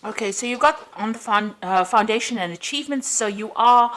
Okay, so you've got on the foundation and achievements, so you are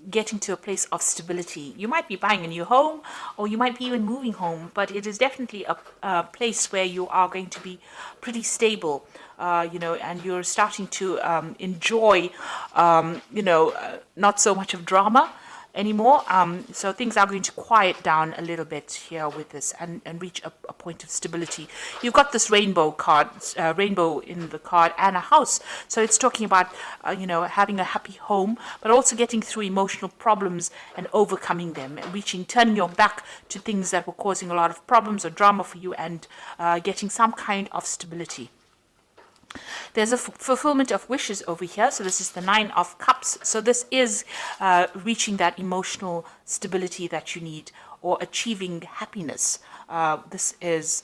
getting to a place of stability. You might be buying a new home, or you might be even moving home, but it is definitely a place where you are going to be pretty stable, and you're starting to enjoy, not so much of drama anymore. So things are going to quiet down a little bit here with this and reach a point of stability. You've got this rainbow card, rainbow in the card, and a house. So it's talking about, having a happy home, but also getting through emotional problems and overcoming them, and turning your back to things that were causing a lot of problems or drama for you, and getting some kind of stability. There's a fulfillment of wishes over here. So this is the Nine of Cups. So this is reaching that emotional stability that you need, or achieving happiness. This is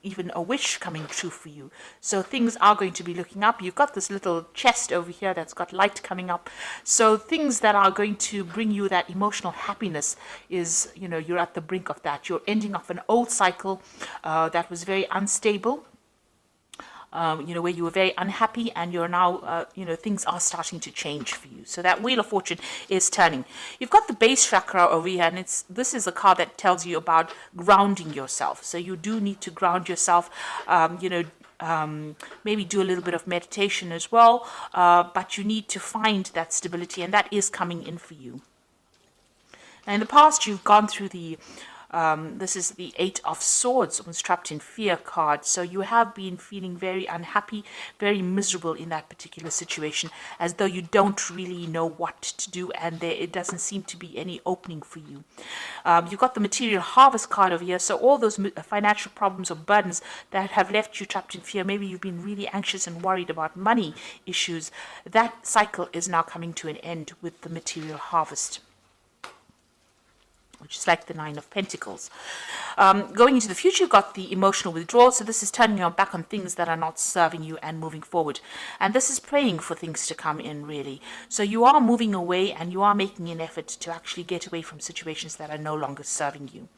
even a wish coming true for you. So things are going to be looking up. You've got this little chest over here that's got light coming up. So things that are going to bring you that emotional happiness is, you're at the brink of that. You're ending off an old cycle that was very unstable, where you were very unhappy, and you're now, things are starting to change for you. So that Wheel of Fortune is turning. You've got the base chakra over here, and this is a card that tells you about grounding yourself. So you do need to ground yourself, maybe do a little bit of meditation as well, but you need to find that stability, and that is coming in for you. Now, in the past, you've gone through this is the Eight of Swords, was trapped in fear card. So you have been feeling very unhappy, very miserable in that particular situation, as though you don't really know what to do, and it doesn't seem to be any opening for you. You've got the Material Harvest card over here. So all those financial problems or burdens that have left you trapped in fear, maybe you've been really anxious and worried about money issues, that cycle is now coming to an end with the Material Harvest, which is like the Nine of Pentacles. Going into the future, you've got the emotional withdrawal. So this is turning your back on things that are not serving you and moving forward. And this is praying for things to come in, really. So you are moving away, and you are making an effort to actually get away from situations that are no longer serving you.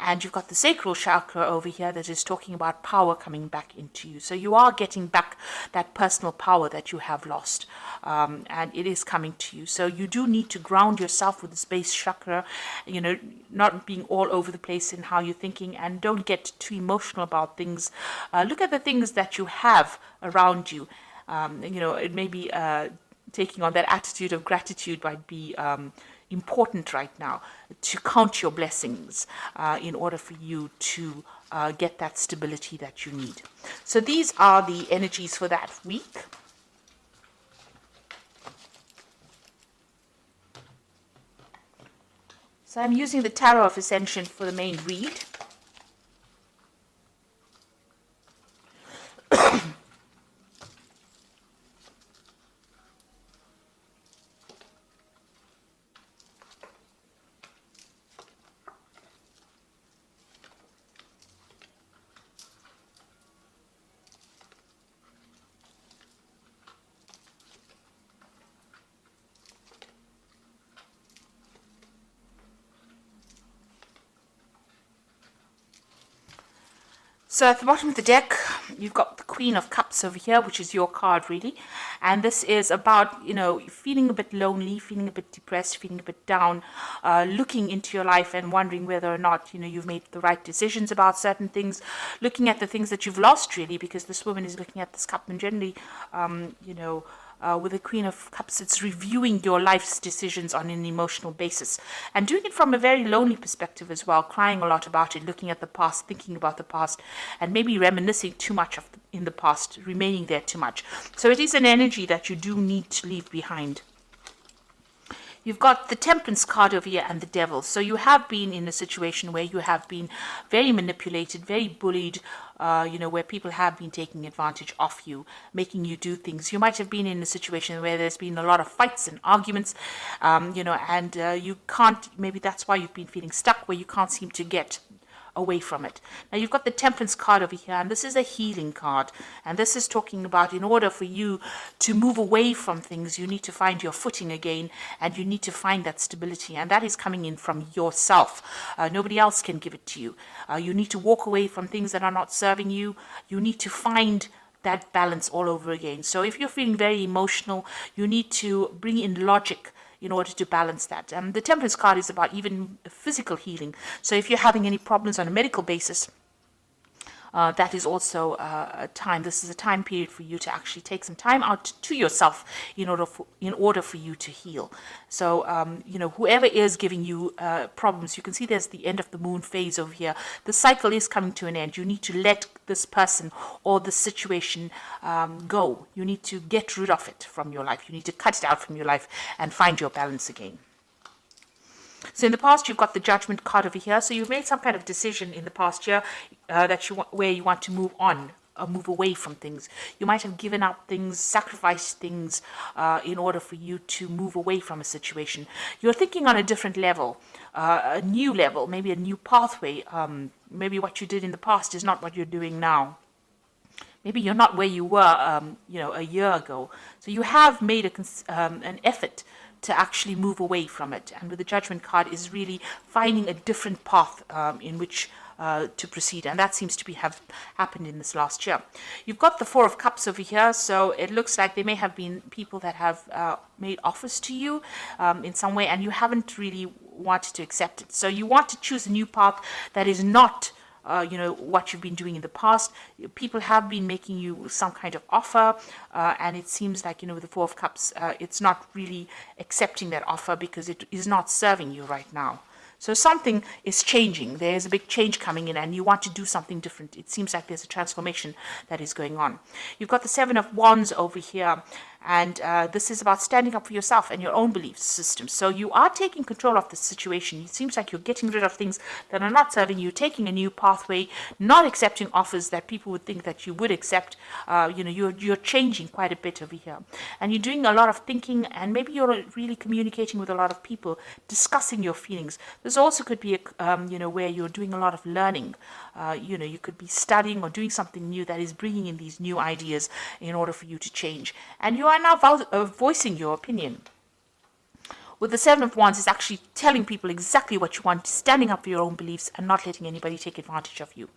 And you've got the sacral chakra over here that is talking about power coming back into you. So you are getting back that personal power that you have lost, and it is coming to you. So you do need to ground yourself with the base chakra, not being all over the place in how you're thinking, and don't get too emotional about things. Look at the things that you have around you. It may be taking on that attitude of gratitude might be important right now, to count your blessings in order for you to get that stability that you need. So these are the energies for that week. So I'm using the Tarot of Ascension for the main read. So at the bottom of the deck, you've got the Queen of Cups over here, which is your card, really. And this is about, feeling a bit lonely, feeling a bit depressed, feeling a bit down, looking into your life and wondering whether or not, you've made the right decisions about certain things, looking at the things that you've lost, really, because this woman is looking at this cup, and generally, with the Queen of Cups, it's reviewing your life's decisions on an emotional basis, and doing it from a very lonely perspective as well, crying a lot about it, looking at the past, thinking about the past, and maybe reminiscing too much in the past, remaining there too much. So it is an energy that you do need to leave behind. You've got the Temperance card over here and the Devil. So you have been in a situation where you have been very manipulated, very bullied, where people have been taking advantage of you, making you do things. You might have been in a situation where there's been a lot of fights and arguments, and you can't, maybe that's why you've been feeling stuck, where you can't seem to get away from it. Now you've got the Temperance card over here, and this is a healing card, and this is talking about, in order for you to move away from things, you need to find your footing again, and you need to find that stability, and that is coming in from yourself. Nobody else can give it to you. You need to walk away from things that are not serving you. You need to find that balance all over again. So if you're feeling very emotional, you need to bring in logic in order to balance that. The Temperance card is about even physical healing. So if you're having any problems on a medical basis, that is also a time. This is a time period for you to actually take some time out to yourself in order for you to heal. So whoever is giving you problems, you can see there's the end of the moon phase over here. The cycle is coming to an end. You need to let this person or the situation go. You need to get rid of it from your life. You need to cut it out from your life and find your balance again. So in the past, you've got the Judgment card over here. So you've made some kind of decision in the past year where you want to move on, or move away from things. You might have given up things, sacrificed things in order for you to move away from a situation. You're thinking on a different level, a new level, maybe a new pathway. Maybe what you did in the past is not what you're doing now. Maybe you're not where you were, a year ago. So you have made an effort to actually move away from it. And with the Judgment card is really finding a different path in which to proceed. And that seems to have happened in this last year. You've got the Four of Cups over here. So it looks like there may have been people that have made offers to you in some way, and you haven't really wanted to accept it. So you want to choose a new path that is not what you've been doing in the past. People have been making you some kind of offer, and it seems like, with the Four of Cups, it's not really accepting that offer because it is not serving you right now. So something is changing. There's a big change coming in and you want to do something different. It seems like there's a transformation that is going on. You've got the Seven of Wands over here. And this is about standing up for yourself and your own belief system. So you are taking control of the situation. It seems like you're getting rid of things that are not serving you, taking a new pathway, not accepting offers that people would think that you would accept. You're changing quite a bit over here. And you're doing a lot of thinking, and maybe you're really communicating with a lot of people, discussing your feelings. This also could be, where you're doing a lot of learning. You could be studying or doing something new that is bringing in these new ideas in order for you to change. And you are now voicing your opinion. With the Seven of Wands, is actually telling people exactly what you want, standing up for your own beliefs and not letting anybody take advantage of you.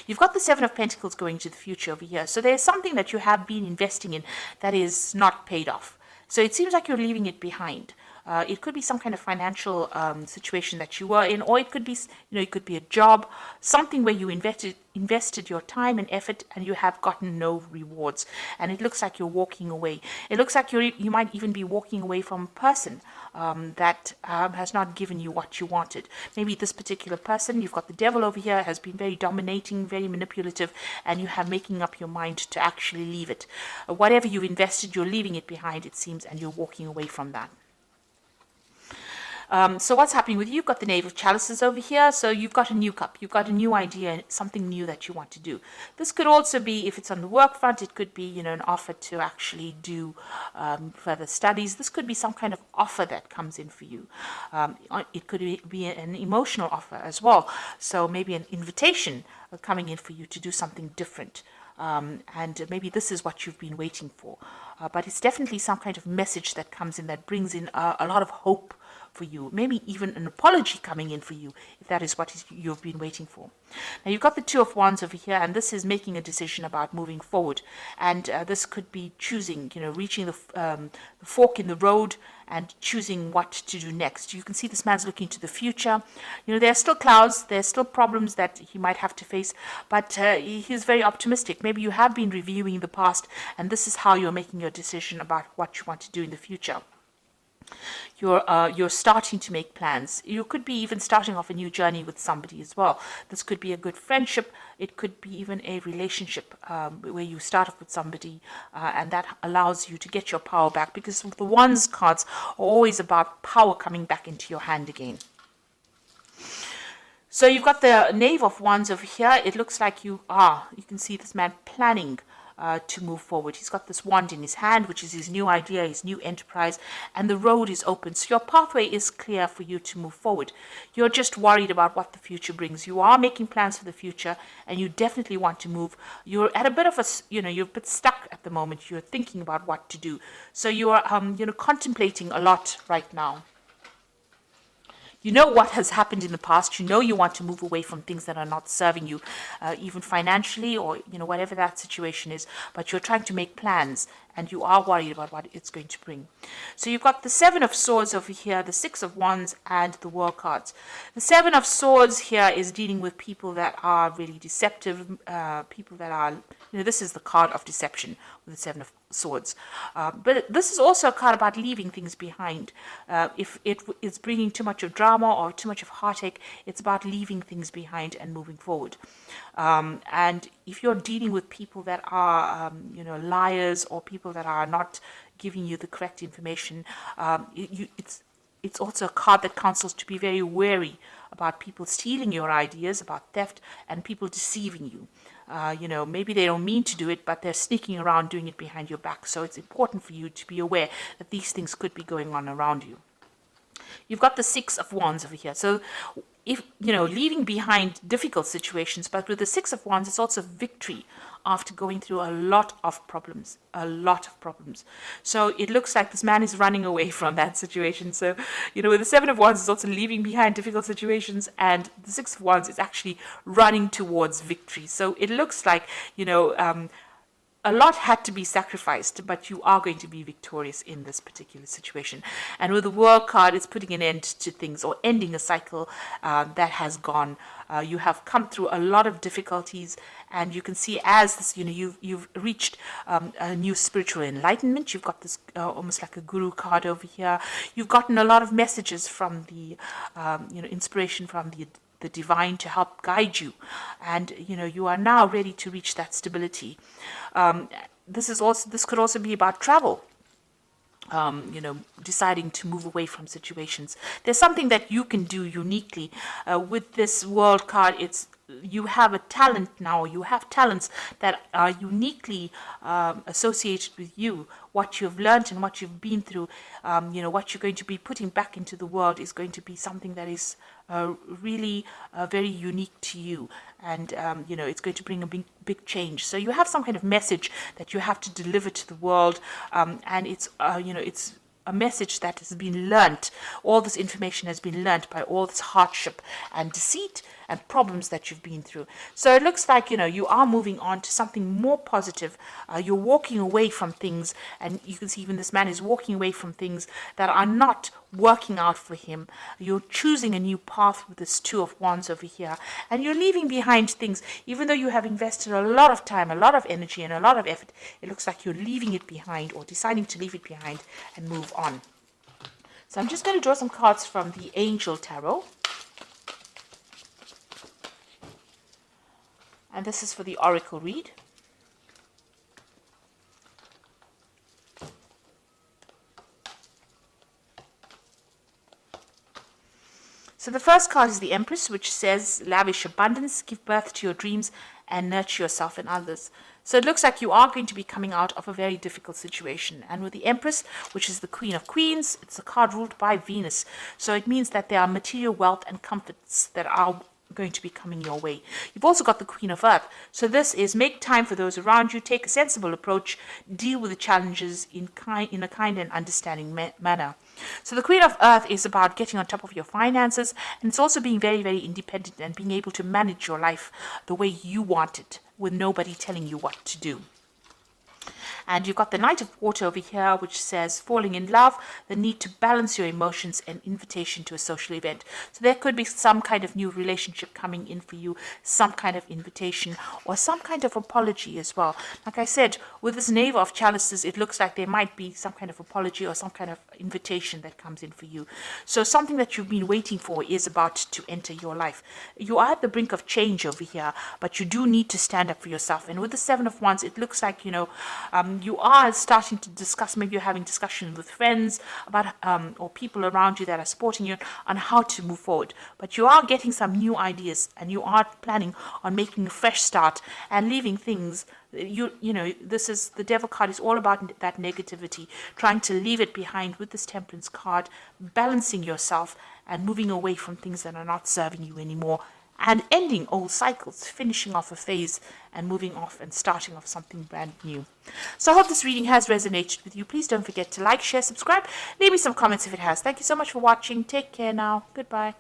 You've got the Seven of Pentacles going to the future over here. So there's something that you have been investing in that is not paid off. So it seems like you're leaving it behind. It could be some kind of financial situation that you were in, or it could be, it could be a job, something where you invested your time and effort and you have gotten no rewards. And it looks like you're walking away. It looks like you might even be walking away from a person that has not given you what you wanted. Maybe this particular person, you've got the Devil over here, has been very dominating, very manipulative, and you have making up your mind to actually leave it. Whatever you've invested, you're leaving it behind, it seems, and you're walking away from that. So what's happening with you? You've got the Knave of Chalices over here. So you've got a new cup. You've got a new idea, something new that you want to do. This could also be, if it's on the work front, it could be, an offer to actually do further studies. This could be some kind of offer that comes in for you. It could be an emotional offer as well. So maybe an invitation coming in for you to do something different. And maybe this is what you've been waiting for. But it's definitely some kind of message that comes in that brings in a lot of hope for you, maybe even an apology coming in for you, if that is what you've been waiting for. Now you've got the Two of Wands over here, and this is making a decision about moving forward. And this could be choosing, reaching the fork in the road and choosing what to do next. You can see this man's looking to the future. There are still clouds, there's still problems that he might have to face, but he's very optimistic. Maybe you have been reviewing the past, and this is how you're making your decision about what you want to do in the future. You're starting to make plans. You could be even starting off a new journey with somebody as well. This could be a good friendship. It could be even a relationship where you start off with somebody and that allows you to get your power back, because the Wands cards are always about power coming back into your hand again. So you've got the Knave of Wands over here. It looks like you can see this man planning to move forward. He's got this wand in his hand, which is his new idea, his new enterprise, and the road is open. So your pathway is clear for you to move forward. You're just worried about what the future brings. You are making plans for the future, and you definitely want to move. You're at a bit of a, you're a bit stuck at the moment. You're thinking about what to do. So you are, contemplating a lot right now. You know what has happened in the past. You know you want to move away from things that are not serving you, even financially, or whatever that situation is. But you're trying to make plans, and you are worried about what it's going to bring. So you've got the Seven of Swords over here, the Six of Wands, and the World cards. The Seven of Swords here is dealing with people that are really deceptive, people that are, this is the card of deception with the Seven of Swords. But this is also a card about leaving things behind. If it is bringing too much of drama or too much of heartache, it's about leaving things behind and moving forward. And if you're dealing with people that are, liars, or people that are not giving you the correct information, it's also a card that counsels to be very wary about people stealing your ideas, about theft, and people deceiving you. Maybe they don't mean to do it, but they're sneaking around doing it behind your back. So it's important for you to be aware that these things could be going on around you. You've got the Six of Wands over here. So if, leaving behind difficult situations, but with the Six of Wands, it's also victory after going through a lot of problems. So it looks like this man is running away from that situation. So, with the Seven of Wands, it's also leaving behind difficult situations, and the Six of Wands is actually running towards victory. So it looks like, a lot had to be sacrificed, but you are going to be victorious in this particular situation. And with the World card, it's putting an end to things, or ending a cycle that has gone. You have come through a lot of difficulties, and you can see as this, you've reached a new spiritual enlightenment. You've got this almost like a guru card over here. You've gotten a lot of messages from the, inspiration from the divine to help guide you, and you are now ready to reach that stability. This could also be about travel. Deciding to move away from situations. There's something that you can do uniquely with this World card. You have a talent now. You have talents that are uniquely associated with you. What you've learned and what you've been through, what you're going to be putting back into the world is going to be something that is really very unique to you. And, it's going to bring a big change. So you have some kind of message that you have to deliver to the world. And it's a message that has been learnt. All this information has been learnt by all this hardship and deceit and problems that you've been through. So it looks like, you are moving on to something more positive. You're walking away from things, and you can see even this man is walking away from things that are not working out for him. You're choosing a new path with this Two of Wands over here, and you're leaving behind things. Even though you have invested a lot of time, a lot of energy, and a lot of effort, it looks like you're leaving it behind, or deciding to leave it behind and move on. So I'm just going to draw some cards from the Angel Tarot. And this is for the Oracle read. So the first card is the Empress, which says, lavish abundance, give birth to your dreams, and nurture yourself and others. So it looks like you are going to be coming out of a very difficult situation. And with the Empress, which is the Queen of Queens, it's a card ruled by Venus. So it means that there are material wealth and comforts that are going to be coming your way. You've also got the Queen of Earth. So this is make time for those around you, take a sensible approach, deal with the challenges in a kind and understanding manner. So the Queen of Earth is about getting on top of your finances, and it's also being very, very independent and being able to manage your life the way you want it, with nobody telling you what to do. And you've got the Knight of Water over here, which says falling in love, the need to balance your emotions, and invitation to a social event. So there could be some kind of new relationship coming in for you, some kind of invitation, or some kind of apology as well. Like I said, with this Knave of Chalices, it looks like there might be some kind of apology or some kind of invitation that comes in for you. So something that you've been waiting for is about to enter your life. You are at the brink of change over here, but you do need to stand up for yourself. And with the Seven of Wands, it looks like, you are starting to discuss, maybe you're having discussions with friends about or people around you that are supporting you on how to move forward. But you are getting some new ideas, and you are planning on making a fresh start and leaving things. This is the Devil card is all about that negativity, trying to leave it behind with this Temperance card, balancing yourself and moving away from things that are not serving you anymore, and ending old cycles, finishing off a phase and moving off and starting off something brand new. So I hope this reading has resonated with you. Please don't forget to like, share, subscribe. Leave me some comments if it has. Thank you so much for watching. Take care now. Goodbye.